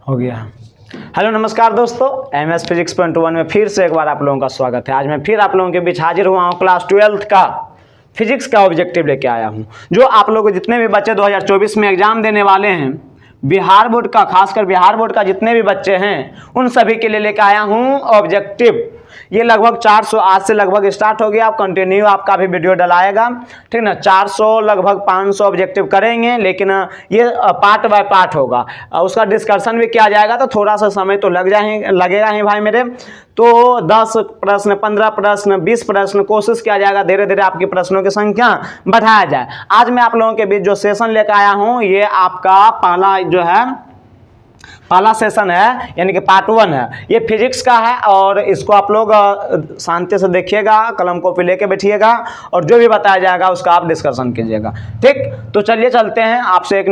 हो गया। हेलो नमस्कार दोस्तों, एमएस फिजिक्स पॉइंट 1 में फिर से एक बार आप लोगों का स्वागत है। आज मैं फिर आप लोगों के बीच हाजिर हुआ हूँ। क्लास 12th का फिजिक्स का ऑब्जेक्टिव लेके आया हूँ, जो आप लोग जितने भी बच्चे 2024 में एग्जाम देने वाले हैं, बिहार बोर्ड का, खासकर बिहार बोर्ड का जितने भी बच्चे हैं, उन सभी के लिए लेके आया हूँ ऑब्जेक्टिव। ये लगभग 400 आज से लगभग स्टार्ट हो गया। आप कंटिन्यू आपका भी वीडियो डलाएगा, ठीक ना। 400 लगभग 500 ऑब्जेक्टिव करेंगे, लेकिन ये पार्ट बाय पार्ट होगा। उसका डिस्कशन भी किया जाएगा, तो थोड़ा सा समय तो लगेगा ही भाई मेरे। तो 10 प्रश्न, 15 प्रश्न, 20 प्रश्न कोशिश किया जाएगा, धीरे धीरे आपकी प्रश्नों की संख्या बढ़ाया जाए। आज मैं आप लोगों के बीच जो सेशन लेकर आया हूँ, ये आपका पहला सेशन है, यानी कि पार्ट 1 है। ये फिजिक्स का है और इसको आप लोग शांति से देखिएगा, कलम कॉपी लेके बैठिएगा और जो भी बताया जाएगा उसका आप डिस्कशन कीजिएगा, ठीक। तो चलिए चलते हैं। आपसे एक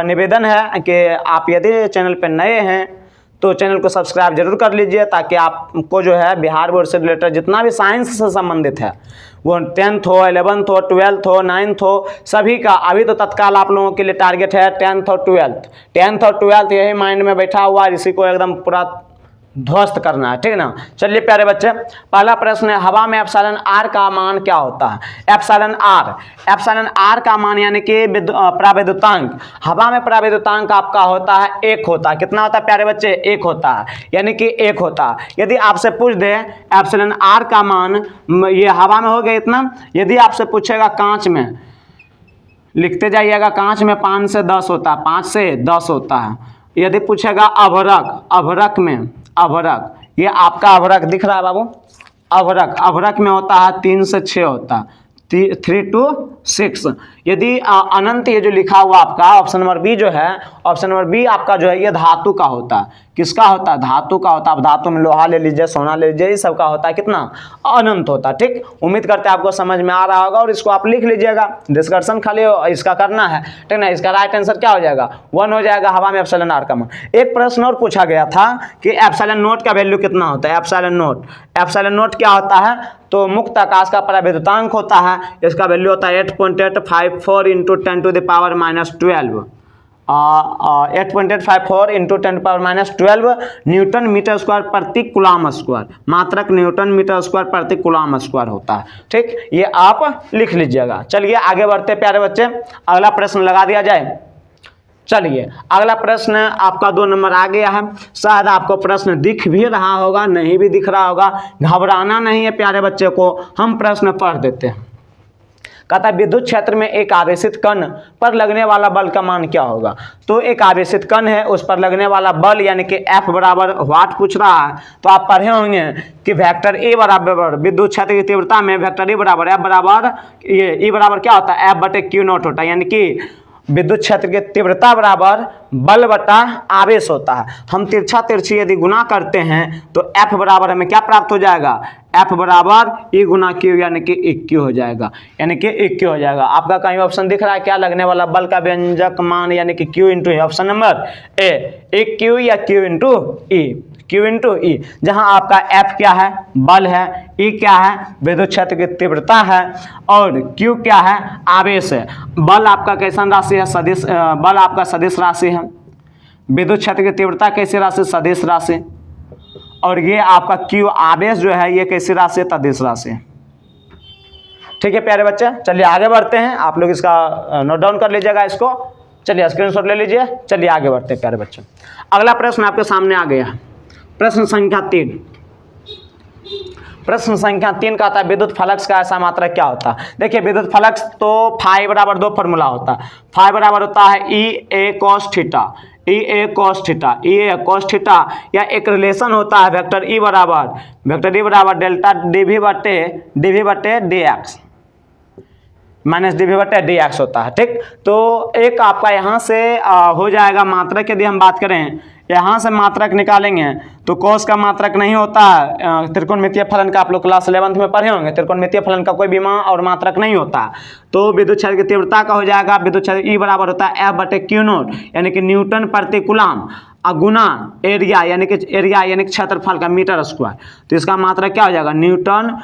निवेदन है कि आप यदि चैनल पर नए हैं तो चैनल को सब्सक्राइब जरूर कर लीजिए, ताकि आपको जो है बिहार बोर्ड से रिलेटेड जितना भी साइंस से संबंधित है, वो 10th हो, 11th हो, 12th हो, 9th हो, सभी का अभी तो तत्काल आप लोगों के लिए टारगेट है 10th और 12th यही माइंड में बैठा हुआ है, इसी को एकदम पूरा ध्वस्त करना है, ठीक ना। चलिए प्यारे बच्चे, पहला प्रश्न है, हवा में एप्सिलॉन आर का मान क्या होता है। एप्सिलॉन आर का मान यानी कि प्राविद्युतांक, हवा में प्राविद्युतांक आपका होता है 1 होता है। कितना होता है प्यारे बच्चे? 1 होता है, यानी कि 1 होता है। यदि आपसे पूछ दे एप्सिलॉन आर का मान, ये हवा में हो गया इतना। यदि आपसे पूछेगा कांच में, लिखते जाइएगा, कांच में 5 से 10 होता है, 5 से 10 होता है। यदि पूछेगा अभ्रक में, अभ्रक, ये आपका अभ्रक दिख रहा है बाबू, अभ्रक में होता है 3 से 6 होता है, 3 to 6। यदि अनंत, ये जो लिखा हुआ आपका ऑप्शन नंबर बी जो है, ऑप्शन नंबर बी आपका जो है ये धातु का होता है। किसका होता है? धातु का होता है। अब धातु में लोहा ले लीजिए, सोना ले लीजिए, ये सब का होता है कितना? अनंत होता है, ठीक। उम्मीद करते हैं आपको समझ में आ रहा होगा और इसको आप लिख लीजिएगा, डिस्कशन खाली इसका करना है, ठीक ना। इसका राइट आंसर क्या हो जाएगा? 1 हो जाएगा, हवा में एप्सिलॉन आर का मान। एक प्रश्न और पूछा गया था कि एप्सिलॉन नोट का वैल्यू कितना होता है। एप्सिलॉन नोट क्या होता है? तो मुक्त आकाश का प्राविद्युतांक होता है, इसका वैल्यू होता है 8.854 into 10 to the power -12, 8.854 into 10 power -12 newton metre square प्रति कूलम स्क्वायर, मात्रक न्यूटन मीटर स्क्वायर प्रति कूलम स्क्वायर होता है, ठीक। ये आप लिख लीजिएगा। चलिए आगे बढ़ते प्यारे बच्चे, अगला प्रश्न लगा दिया जाए। चलिए अगला प्रश्न आपका 2 नंबर आ गया है। शायद आपको प्रश्न दिख भी रहा होगा, नहीं भी दिख रहा होगा, घबराना नहीं है प्यारे बच्चे को, हम प्रश्न पढ़ देते हैं। कहता है विद्युत क्षेत्र में एक आवेशित कण पर लगने वाला बल का मान क्या होगा। तो एक आवेशित कण है, उस पर लगने वाला बल यानी कि F बराबर वाट पूछ रहा है। तो आप पढ़े होंगे कि वेक्टर E बराबर विद्युत क्षेत्र की तीव्रता में वेक्टर E बराबर F बराबर, ये E बराबर क्या होता है? F/Q0 होता है, यानी कि विद्युत क्षेत्र की तीव्रता बराबर बल बटा आवेश होता है। हम तिरछा तिरछी यदि गुना करते हैं तो F बराबर हमें क्या प्राप्त हो जाएगा? F बराबर E गुना Q, यानी कि EQ हो जाएगा, यानी कि EQ हो जाएगा। आपका कहीं ऑप्शन दिख रहा है क्या? लगने वाला बल का व्यंजक मान यानी कि Q इंटू, ऑप्शन नंबर ए, EQ या Q इंटू ई, जहां आपका F क्या है? बल है, E क्या है? विद्युत क्षेत्र की तीव्रता है, और Q क्या है? आवेश है। बल आपका कैसन राशि है? सदिश, बल आपका सदिश राशि है। विद्युत क्षेत्र की तीव्रता कैसी राशि? सदिश राशि। और ये आपका Q आवेश जो है, ये कैसी राशि? तदिश राशि। ठीक है प्यारे बच्चे, चलिए आगे बढ़ते हैं। आप लोग इसका नोट डाउन कर लीजिएगा, इसको चलिए स्क्रीनशॉट ले लीजिए। चलिए आगे बढ़ते हैं प्यारे बच्चे। अगला प्रश्न आपके सामने आ गया, प्रश्न संख्या 3। प्रश्न संख्या 3 का आता है विद्युत फ्लक्स का ऐसा मात्रक क्या होता है। देखिए विद्युत फ्लक्स तो फाई बराबर 2 फॉर्मूला होता है। फाई बराबर होता है E cos थीटा, या एक रिलेशन होता है वेक्टर E बराबर डेल्टा dv बटे dx माइनस dv बटे dx होता है, ठीक। तो एक आपका यहाँ से हो जाएगा मात्रक। यदि हम बात करें, यहाँ से मात्रक निकालेंगे तो cos का मात्रक नहीं होता है। त्रिकोणमितीय फलन का आप लोग क्लास 11th में पढ़े होंगे, त्रिकोणमितीय फलन का कोई भी मान और मात्रक नहीं होता। तो विद्युत क्षेत्र की तीव्रता का हो जाएगा, विद्युत क्षेत्र E बराबर होता है F/Q0, यानी कि न्यूटन प्रति कूलम, गुना एरिया यानी कि क्षेत्रफल का मीटर स्क्वायर। तो इसका मात्रक क्या हो जाएगा? न्यूटन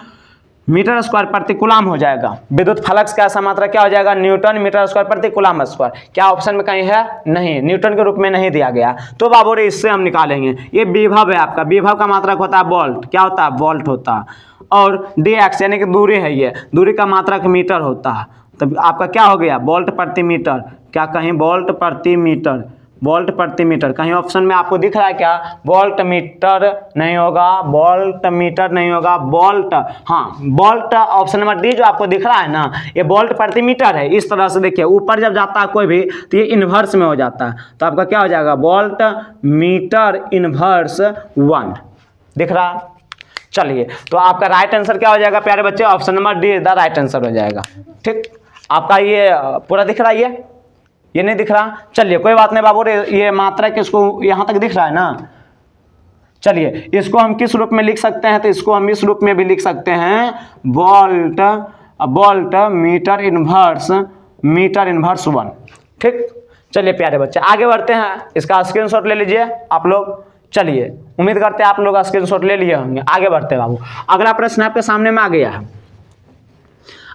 मीटर स्क्वायर प्रति कूलम हो जाएगा। विद्युत फ्लक्स का ऐसा मात्रा क्या हो जाएगा, न्यूटन मीटर स्क्वायर प्रति कूलम स्क्वायर। क्या ऑप्शन में कहीं है, नहीं, न्यूटन के रूप में नहीं दिया गया। तो बाबू रे इससे हम निकालेंगे, ये विभव है आपका, विभव का मात्रक होता है वोल्ट, क्या होता है, वोल्ट होता है। और dx यानी कि दूरी है, ये दूरी का मात्रक मीटर होता है। तब आपका क्या हो गया, वोल्ट प्रति मीटर। क्या कहीं वोल्ट प्रति मीटर, वोल्ट प्रति मीटर कहीं ऑप्शन में आपको दिख रहा है क्या, वोल्ट मीटर नहीं होगा, वोल्ट मीटर नहीं होगा, वोल्ट, हाँ वोल्ट ऑप्शन नंबर डी जो आपको दिख रहा है ना, ये वोल्ट प्रति मीटर है। इस तरह से देखिए ऊपर जब जाता है कोई भी तो ये इन्वर्स में हो जाता है, तो आपका क्या हो जाएगा, वोल्ट मीटर इन्वर्स 1 दिख रहा है। चलिए तो आपका राइट आंसर क्या हो जाएगा प्यारे बच्चे, option number D is the right answer हो जाएगा। ठीक, आपका ये पूरा दिख रहा है, ये नहीं दिख रहा, चलिए कोई बात नहीं बाबू रे, ये मात्रा किसको यहाँ तक दिख रहा है ना। चलिए इसको हम किस रूप में लिख सकते हैं, तो इसको हम इस रूप में भी लिख सकते हैं, वोल्ट वोल्ट मीटर इन्वर्स 1। ठीक, चलिए प्यारे बच्चे आगे बढ़ते हैं, इसका स्क्रीनशॉट ले लीजिए आप लोग। चलिए उम्मीद करते हैं आप लोग स्क्रीनशॉट ले लिए होंगे। आगे बढ़ते हैं बाबू, अगला प्रश्न आपके सामने में आ गया है।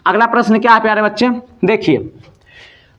अगला प्रश्न क्या है प्यारे बच्चे, देखिए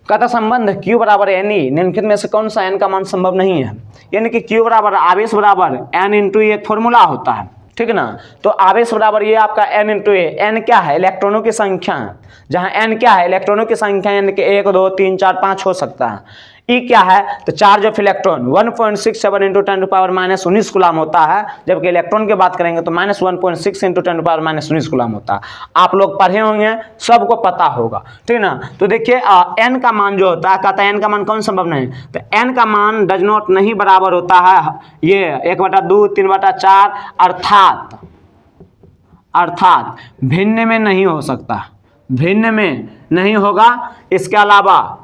कहता संबंध Q बराबर NE निम्नलिखित में से कौन सा n का मान संभव नहीं है। यानी कि Q बराबर आवेश बराबर n इंटू एक फॉर्मूला होता है, ठीक है ना। तो आवेश बराबर ये आपका n इंटू ए, n क्या है, इलेक्ट्रॉनों की संख्या है, जहाँ n क्या है, इलेक्ट्रॉनों की संख्या, यानी कि 1 2 3 4 5 हो सकता है। E क्या है, तो charge of electron 1.67 into 10⁻⁻19 coulomb होता है, जबकि इलेक्ट्रॉन की बात करेंगे तो -1.6 इंटू 10⁻⁻19 कूलम होता है। आप लोग पढ़े होंगे, सबको पता होगा, ठीक है ना। तो देखिए n का मान जो होता है, कहता है n का मान कौन संभव नहीं, तो n का मान डज नॉट नहीं बराबर होता है ये 1/2 3/4, अर्थात भिन्न में नहीं हो सकता, भिन्न में नहीं होगा। इसके अलावा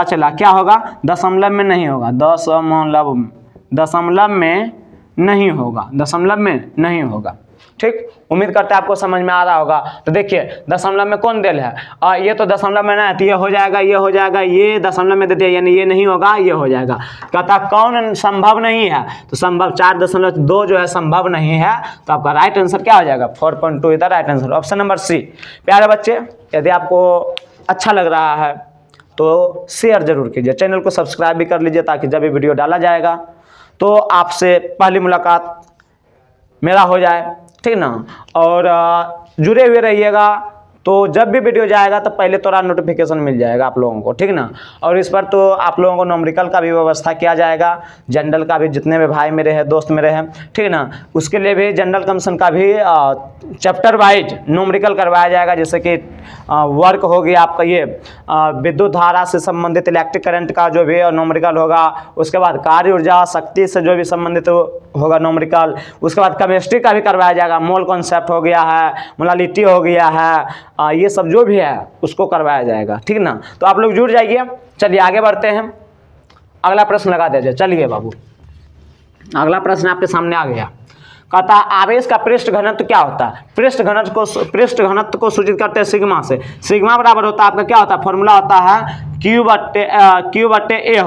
चला क्या होगा, दशमलव में नहीं होगा, दशमलव में नहीं होगा। ठीक, उम्मीद करते हैं आपको समझ में आ रहा होगा। तो देखिए दशमलव में कौन दिल है, ये तो दशमलव में ना है, तो ये हो जाएगा, ये दशमलव में दे दिया, यानी ये नहीं होगा, ये हो जाएगा। कहता कौन संभव नहीं है, तो संभव 4.2 जो है संभव नहीं है। तो आपका राइट आंसर क्या हो जाएगा, 4.2 इधर right answer, option number C. प्यारे बच्चे यदि आपको अच्छा लग रहा है तो शेयर जरूर कीजिए, चैनल को सब्सक्राइब भी कर लीजिए, ताकि जब भी वीडियो डाला जाएगा तो आपसे पहली मुलाकात मेरा हो जाए, ठीक ना। और जुड़े हुए रहिएगा, तो जब भी वीडियो जाएगा तो पहले तो नोटिफिकेशन मिल जाएगा आप लोगों को, ठीक ना। और इस पर तो आप लोगों को न्यूमेरिकल का भी व्यवस्था किया जाएगा, जनरल का भी, जितने भी भाई मेरे हैं, दोस्त मेरे हैं, ठीक ना, उसके लिए भी जनरल कमीशन का भी चैप्टर वाइज न्यूमेरिकल करवाया जाएगा। जैसे कि वर्क हो गया आपका, ये विद्युत धारा से संबंधित इलेक्ट्रिक करंट का जो भी न्यूमेरिकल होगा, उसके बाद कार्य ऊर्जा शक्ति से जो भी संबंधित होगा न्यूमेरिकल, उसके बाद केमिस्ट्री का भी करवाया जाएगा, मोल कॉन्सेप्ट हो गया है, मोलालिटी हो गया है, ये सब जो भी है उसको करवाया जाएगा, ठीक ना। तो आप लोग जुड़ जाइए। चलिए आगे बढ़ते हैं, अगला प्रश्न लगा दीजिए। चलिए बाबू अगला प्रश्न आपके सामने आ गया, कहता आवेश का पृष्ठ घनत्व क्या होता है। पृष्ठ घनत्व को सूचित करते हैं सिग्मा से। सिग्मा बराबर होता है आपका क्या होता है, फॉर्मूला होता है Q/A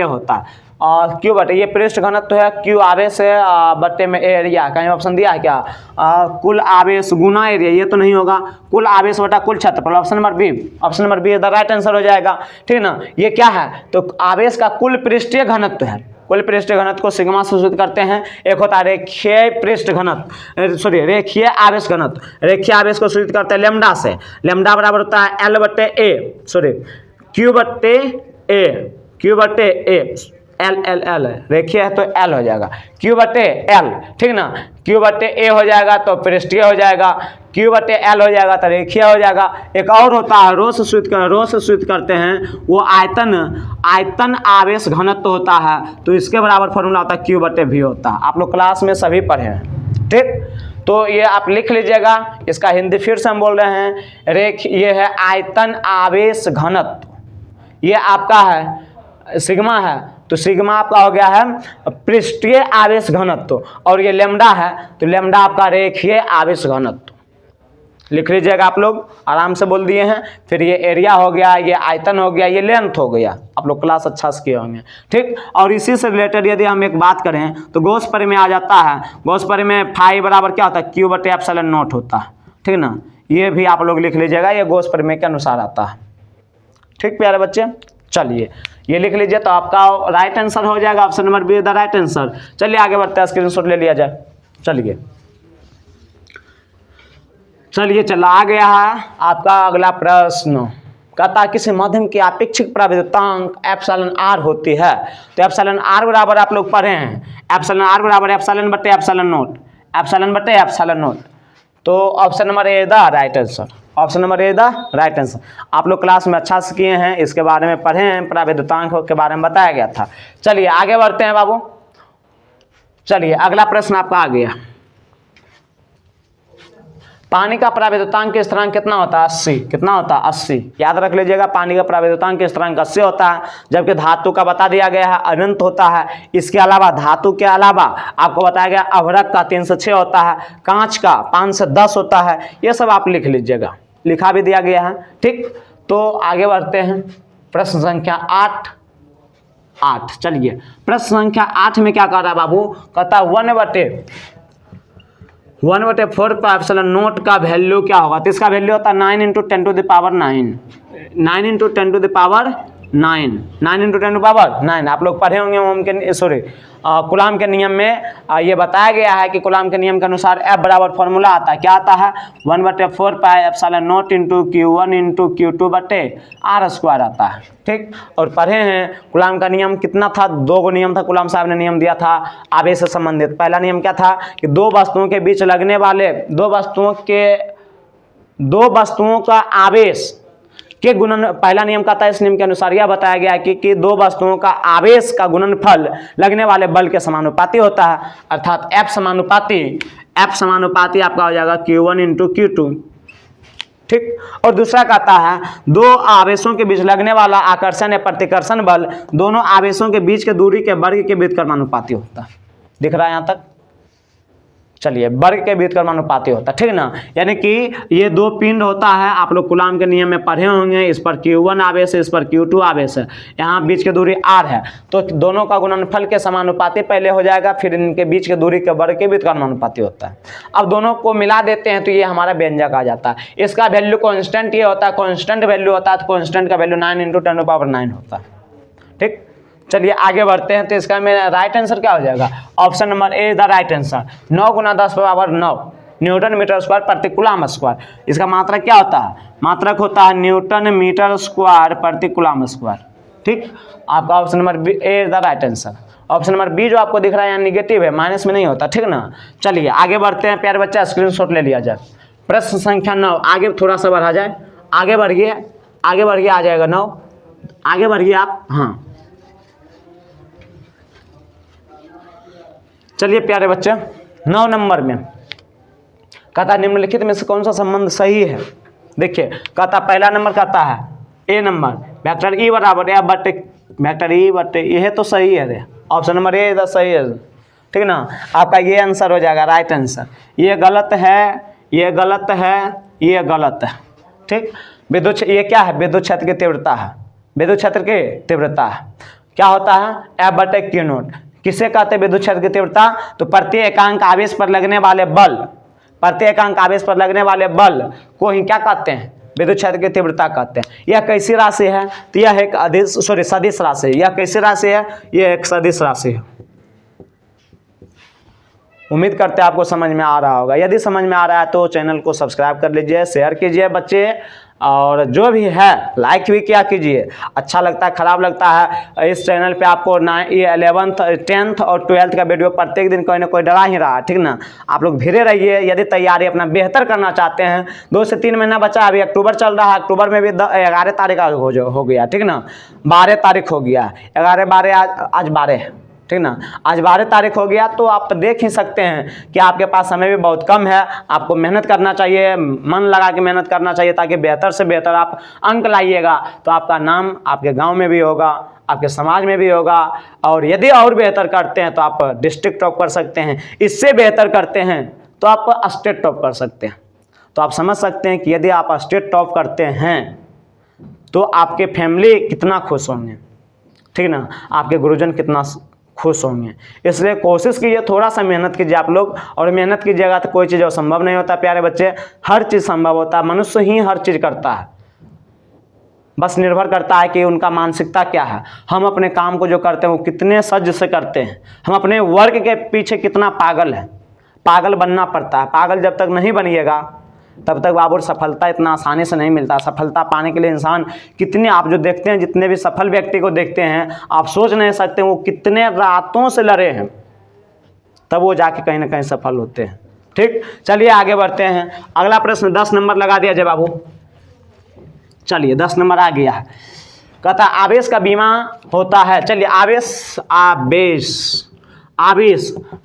होता है। और Q बटे ये पृष्ठ घनत्व है, Q आवेश है, बट्टे में एरिया, कहीं ऑप्शन दिया है क्या, कुल आवेश गुना एरिया, ये तो नहीं होगा, कुल आवेश बटा कुल क्षेत्रफल, option number B is the right answer हो जाएगा, ठीक ना। ये क्या है, तो आवेश का कुल पृष्ठीय घनत्व है। कुल पृष्ठीय घनत्व को सिग्मा से सूचित करते हैं। एक होता है रेखीय पृष्ठ घनत्व, रेखीय आवेश घनत्व, रेखीय आवेश को सूचित करते हैं लेमडा से। लेमडा बराबर होता है Q/A, L रेखीय है तो L हो जाएगा, Q/L, ठीक ना। Q/A हो जाएगा तो पृष्ठीय हो जाएगा, Q/L हो जाएगा तो रेखीय हो जाएगा। एक और होता है रो से सूचित करते हैं, वो आयतन आवेश घनत्व होता है, तो इसके बराबर फॉर्मूला होता है Q/V होता है। आप लोग क्लास में सभी पढ़े हैं, ठीक। तो ये आप लिख लीजिएगा, इसका हिंदी फिर से हम बोल रहे हैं, ये है आयतन आवेश घनत्व, ये आपका है सिग्मा है, तो सिग्मा आपका हो गया है पृष्ठीय आवेश घनत्व, और ये लेमडा है तो लेमडा आपका रेखीय आवेश घनत्व। लिख लीजिएगा आप लोग, आराम से बोल दिए हैं। फिर ये एरिया हो गया, ये आयतन हो गया, ये लेंथ हो गया। आप आप लोग क्लास अच्छा से किए होंगे। ठीक, और इसी से रिलेटेड यदि हम एक बात करें तो गॉस प्रमेय में आ जाता है। गॉस प्रमेय में फाई बराबर क्या होता है, क्यू बटे एप्सिलॉन नॉट होता है। ठीक ना, ये भी आप लोग लिख लीजिएगा, ये गॉस प्रमेय के अनुसार आता है। ठीक प्यारे बच्चे, चलिए ये लिख लीजिए तो आपका राइट आंसर हो जाएगा, option number be the right answer. चलिए आगे बढ़ते हैं, स्क्रीनशॉट ले लिया जाए। चलिए चला आ गया है आपका अगला प्रश्न। कहता है किसी माध्यम की अपेक्षित प्राविद्युतांक एप्सिलॉन आर होती है। तो एप्सिलॉन आर बराबर आप लोग पढ़े हैं, एप्सिलॉन आर बराबर एप्सिलॉन बटे एप्सिलॉन नोट, एप्सिलॉन बटे एप्सिलॉन नोट। तो option number A the right answer, option number A the right answer. आप लोग क्लास में अच्छा से किए हैं, इसके बारे में पढ़े हैं, प्राविद्युतांक के बारे में बताया गया था। चलिए आगे बढ़ते हैं बाबू। चलिए अगला प्रश्न आपका आ गया, पानी का प्राविद्युतांक के स्थिरांक कितना होता है, 80। कितना होता है, 80। याद रख लीजिएगा, पानी का प्राविद्युतांक के स्थिरांक 80 होता है, जबकि धातु का बता दिया गया है अनंत होता है। इसके अलावा धातु के अलावा आपको बताया गया अभ्रक का 3 से 6 होता है, कांच का 5 से 10 होता है। ये सब आप लिख लीजिएगा, लिखा भी दिया गया है। ठीक, तो आगे बढ़ते हैं, प्रश्न संख्या 8। चलिए प्रश्न संख्या 8 में क्या कह रहा है बाबू, कहता है 1/4 का एप्सिलॉन नोट का वैल्यू क्या होगा। तो इसका वैल्यू होता है 9 × 10⁻⁹ 9 × 10⁻⁹ आप लोग पढ़े होंगे ओम के कूलाम के नियम में ये बताया गया है कि कूलाम के नियम के अनुसार F बराबर फॉर्मूला आता है, क्या आता है, 1/4 pi epsilon note into Q1 into Q2 बटे R² आता है। ठीक, और पढ़े हैं कूलाम का नियम कितना था, 2 नियम था, कूलाम साहब ने नियम दिया था आवेश से संबंधित। पहला नियम क्या था कि दो वस्तुओं के बीच लगने वाले दो वस्तुओं का आवेश के गुणन, पहला नियम का था, इस नियम के अनुसार यह बताया गया कि दो वस्तुओं का आवेश का गुणनफल लगने वाले बल के समानुपाती होता है, अर्थात F समानुपाती आपका हो जाएगा Q1 इंटू Q2। ठीक, और दूसरा कहता है दो आवेशों के बीच लगने वाला आकर्षण या प्रतिकर्षण बल दोनों आवेशों के बीच के दूरी के वर्ग के व्युत्क्रमानुपाती होता है। दिख रहा है यहाँ तक, चलिए वर्ग के व्युत्क्रमानुपाती होता है। ठीक ना, यानी कि ये दो पिंड होता है, आप लोग कूलाम के नियम में पढ़े होंगे, इस पर Q1 आवेश है, इस पर Q2 आवेश है, यहाँ बीच की दूरी R है, तो दोनों का गुणनफल के समानुपाती पहले हो जाएगा, फिर इनके बीच की दूरी के वर्ग के व्युत्क्रमानुपाती होता है। अब दोनों को मिला देते हैं तो ये हमारा व्यंजक आ जाता है। इसका वैल्यू कॉन्स्टेंट ये होता है, कॉन्स्टेंट वैल्यू होता है, तो कॉन्स्टेंट का वैल्यू 9 × 10⁻⁹ होता है। ठीक, चलिए आगे बढ़ते हैं, तो इसका मेरा राइट आंसर क्या हो जाएगा, option number A the right answer. 9 × 10⁻⁹ newton metre square प्रति कूलाम स्क्वायर। इसका मात्रक क्या होता है, मात्रक होता है न्यूटन मीटर स्क्वायर प्रति कूलाम स्क्वायर। ठीक, आपका option number B A the right answer. Option number B जो आपको दिख रहा है यहाँ निगेटिव है, माइनस में नहीं होता। ठीक ना, चलिए आगे बढ़ते हैं प्यारे बच्चा, स्क्रीनशॉट ले लिया जाए। प्रश्न संख्या 9, आगे थोड़ा सा बढ़ा जाए, आगे बढ़िए आ जाएगा 9, आगे बढ़िए आप। हाँ चलिए प्यारे बच्चे, 9 नंबर में कहता है निम्नलिखित में से कौन सा संबंध सही है। देखिए कहता पहला नंबर कहता है ए नंबर, वेक्टर ई बराबर या बटे वेक्टर ई बटे, यह तो सही है रे, ऑप्शन नंबर ए इधर सही है। ठीक ना, आपका ये आंसर हो जाएगा राइट आंसर। ये गलत है, ये गलत है, ये गलत है। ठीक, विद्युत ये क्या है, विद्युत क्षेत्र की तीव्रता है, विद्युत क्षेत्र की तीव्रता है। क्या होता है, F बटे Q नोट। किसे कहते हैं विद्युत क्षेत्र की तीव्रता, तो प्रति एकांक आवेश पर लगने वाले बल, प्रति एकांक आवेश पर लगने वाले बल को ही क्या कहते हैं, विद्युत क्षेत्र की तीव्रता कहते हैं। यह कैसी राशि है, तो यह एक सदिश राशि है। यह कैसी राशि है, यह एक सदिश राशि है। उम्मीद करते हैं आपको समझ में आ रहा होगा। यदि समझ में आ रहा है तो चैनल को सब्सक्राइब कर लीजिए, शेयर कीजिए बच्चे, और जो भी है लाइक भी क्या कीजिए। अच्छा लगता है, खराब लगता है, इस चैनल पे आपको 11th 10th और 12th का वीडियो प्रत्येक दिन कोई ना कोई डला ही रहा है। ठीक ना, आप लोग भिड़े रहिए। यदि तैयारी अपना बेहतर करना चाहते हैं, 2 से 3 महीना बचा, अभी अक्टूबर चल रहा है, अक्टूबर में भी 11 तारीख हो गया। ठीक ना, 12 तारीख हो गया, 11 12 आज 12 है। ठीक ना, आज 12 तारीख हो गया, तो आप देख ही सकते हैं कि आपके पास समय भी बहुत कम है। आपको मेहनत करना चाहिए, मन लगा के मेहनत करना चाहिए, ताकि बेहतर से बेहतर आप अंक लाइएगा, तो आपका नाम आपके गांव में भी होगा, आपके समाज में भी होगा, और यदि और बेहतर करते हैं तो आप डिस्ट्रिक्ट टॉप कर सकते हैं। इससे बेहतर करते हैं तो आप स्टेट टॉप कर सकते हैं। तो आप समझ सकते हैं कि यदि आप स्टेट टॉप करते हैं तो आपके फैमिली कितना खुश होंगे। ठीक ना, आपके गुरुजन कितना खुश होंगे। इसलिए कोशिश कीजिए, थोड़ा सा मेहनत कीजिए आप लोग, और मेहनत कीजिएगा तो कोई चीज़ असंभव नहीं होता प्यारे बच्चे, हर चीज़ संभव होता है, मनुष्य ही हर चीज़ करता है, बस निर्भर करता है कि उनका मानसिकता क्या है। हम अपने काम को जो करते हैं वो कितने सज से करते हैं, हम अपने वर्क के पीछे कितना पागल है, पागल बनना पड़ता है। पागल जब तक नहीं बनिएगा तब तक बाबू सफलता इतना आसानी से नहीं मिलता। सफलता पाने के लिए इंसान कितने, आप जो देखते हैं जितने भी सफल व्यक्ति को देखते हैं, आप सोच नहीं सकते वो कितने रातों से लड़े हैं, तब वो जाके कहीं ना कहीं सफल होते हैं। ठीक, चलिए आगे बढ़ते हैं। अगला प्रश्न 10 नंबर लगा दिया जाए बाबू। चलिए 10 नंबर आ गया है, कहता आवेश का बीमा होता है। चलिए आवेश,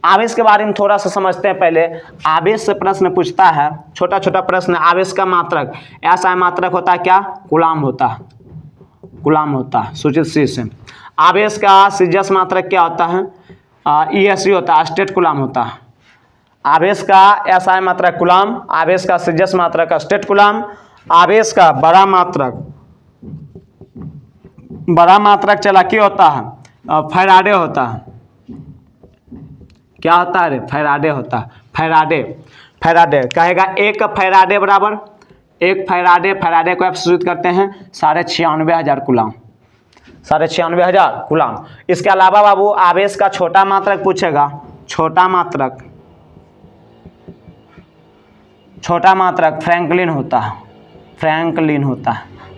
आवेश के बारे में थोड़ा सा समझते हैं पहले। आवेश से प्रश्न पूछता है, छोटा छोटा प्रश्न। आवेश का मात्रक, ऐसा मात्रक होता है क्या, कूलाम होता है, कूलाम होता है, सूचित सी से। आवेश का सीजीएस मात्रक क्या होता है, ईएसई होता है, स्टेट कूलाम होता है। आवेश का ऐसा मात्रक कूलाम, आवेश का सीजीएस मात्रक स्टेट कूलाम। आवेश का बड़ा मात्रक चला क्या होता है, फैराडे होता है। क्या होता है रे, फैराडे होता है, फैराडे कहेगा एक फैराडे बराबर, एक फैराडे को सब्स्टिट्यूट करते हैं 96,500 कूलाम, 96,500 कूलाम। इसके अलावा बाबू आवेश का छोटा मात्रक पूछेगा, छोटा मात्रक फ्रैंकलिन होता है,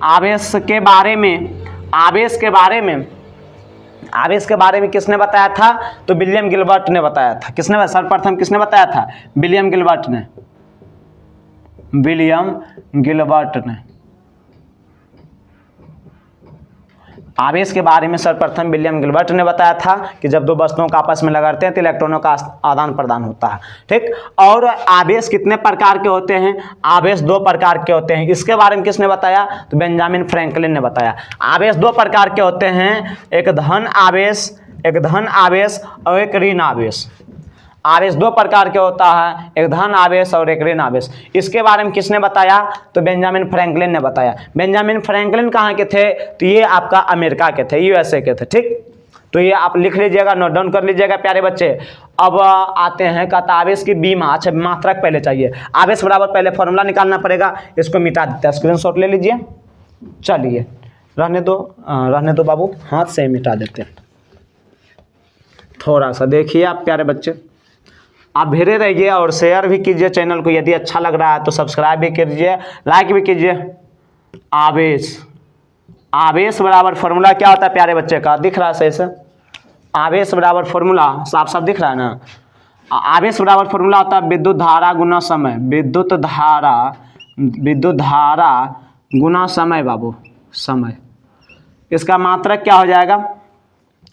आवेश के बारे में किसने बताया था, तो विलियम गिलबर्ट ने बताया था। सर्वप्रथम किसने बताया था, विलियम गिलबर्ट ने। आवेश के बारे में सर्वप्रथम विलियम गिलबर्ट ने बताया था कि जब दो वस्तुओं का आपस में लगाते हैं तो इलेक्ट्रॉनों का आदान प्रदान होता है। ठीक, और आवेश कितने प्रकार के होते हैं, आवेश 2 प्रकार के होते हैं। इसके बारे में किसने बताया, तो बेंजामिन फ्रैंकलिन ने बताया। आवेश 2 प्रकार के होते हैं, एक धन आवेश और एक ऋण आवेश। आवेश 2 प्रकार के होता है, एक धन आवेश और एक ऋण आवेश। इसके बारे में किसने बताया, तो बेंजामिन फ्रैंकलिन ने बताया। बेंजामिन फ्रैंकलिन कहाँ के थे, तो ये आपका अमेरिका के थे, यूएसए के थे। ठीक, तो ये आप लिख लीजिएगा, नोट डाउन कर लीजिएगा प्यारे बच्चे। अब आते हैं कहता आवेश की बीमा। अच्छा, मात्रक पहले चाहिए, आवेश बराबर पहले फॉर्मूला निकालना पड़ेगा, इसको मिटा देते हैं, स्क्रीनशॉट ले लीजिए। चलिए रहने दो बाबू, हाथ से मिटा देते हैं। थोड़ा सा देखिए आप प्यारे बच्चे, आप भिड़े रहिए और शेयर भी कीजिए चैनल को, यदि अच्छा लग रहा है तो सब्सक्राइब भी कीजिए, लाइक भी कीजिए। आवेश बराबर फॉर्मूला क्या होता है प्यारे बच्चे का, दिख रहा है सही से, आवेश बराबर फॉर्मूला साफ साफ दिख रहा है ना। आवेश बराबर फॉर्मूला होता है विद्युत धारा गुना समय, विद्युत धारा गुना समय बाबू, समय। इसका मात्रक क्या हो जाएगा,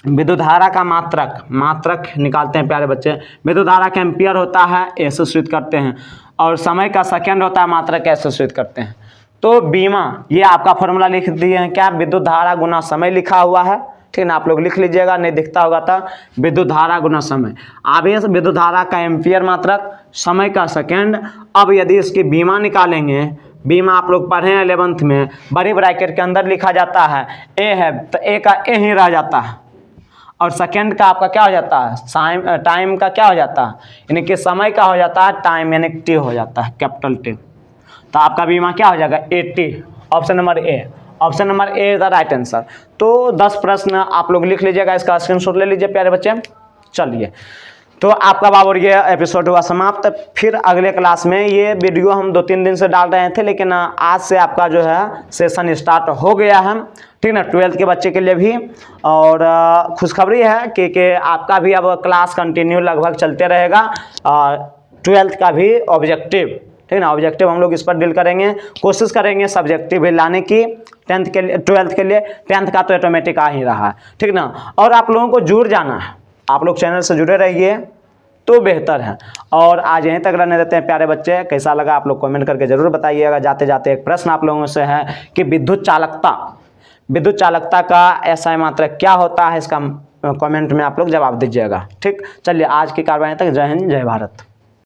विद्युत धारा का मात्रक निकालते हैं प्यारे बच्चे। विद्युत धारा का एम्पियर होता है, ऐसे सूचित करते हैं, और समय का सेकंड होता है, मात्रक ऐसे सूचित करते हैं। तो बीमा, ये आपका फॉर्मूला लिख दिए हैं क्या, विद्युत धारा गुना समय लिखा हुआ है। ठीक ना, आप लोग लिख लीजिएगा, नहीं दिखता होगा तो विद्युत धारा गुना समय। आवेश विद्युत धारा का एम्पियर मात्रक, समय का सेकंड। अब यदि इसकी बीमा निकालेंगे, बीमा आप लोग पढ़े हैं 11th में, बड़ी ब्रैकेट के अंदर लिखा जाता है, ए है तो ए का ए ही रह जाता है, और सेकंड का आपका क्या हो जाता है, टाइम का क्या हो जाता है, यानी कि समय का हो जाता है टाइम, यानी टी हो जाता है, कैपिटल टी। तो आपका बीमा क्या हो जाएगा, 80। Option number A is the right answer. तो 10 प्रश्न आप लोग लिख लीजिएगा, इसका स्क्रीनशॉट ले लीजिए प्यारे बच्चे। चलिए, तो आपका बाबू ये एपिसोड हुआ समाप्त। फिर अगले क्लास में, ये वीडियो हम 2-3 दिन से डाल रहे थे, लेकिन आज से आपका जो है सेशन स्टार्ट हो गया है। ठीक ना, 12th के बच्चे के लिए भी। और खुशखबरी है कि आपका भी अब क्लास कंटिन्यू लगभग चलते रहेगा। 12th का भी ऑब्जेक्टिव, ठीक ना, ऑब्जेक्टिव हम लोग इस पर डील करेंगे, कोशिश करेंगे सब्जेक्टिव भी लाने की 12th के लिए। 10th का तो ऑटोमेटिक आ ही रहा है, ठीक ना। और आप लोगों को जुड़ जाना है, आप लोग चैनल से जुड़े रहिए तो बेहतर है। और आज यहीं तक रहने देते हैं प्यारे बच्चे। कैसा लगा आप लोग कमेंट करके जरूर बताइएगा। जाते जाते एक प्रश्न आप लोगों से है कि विद्युत चालकता का SI मात्रक क्या होता है, इसका कमेंट में आप लोग जवाब दीजिएगा। ठीक, चलिए आज की कार्रवाई तक। जय हिंद, जय भारत।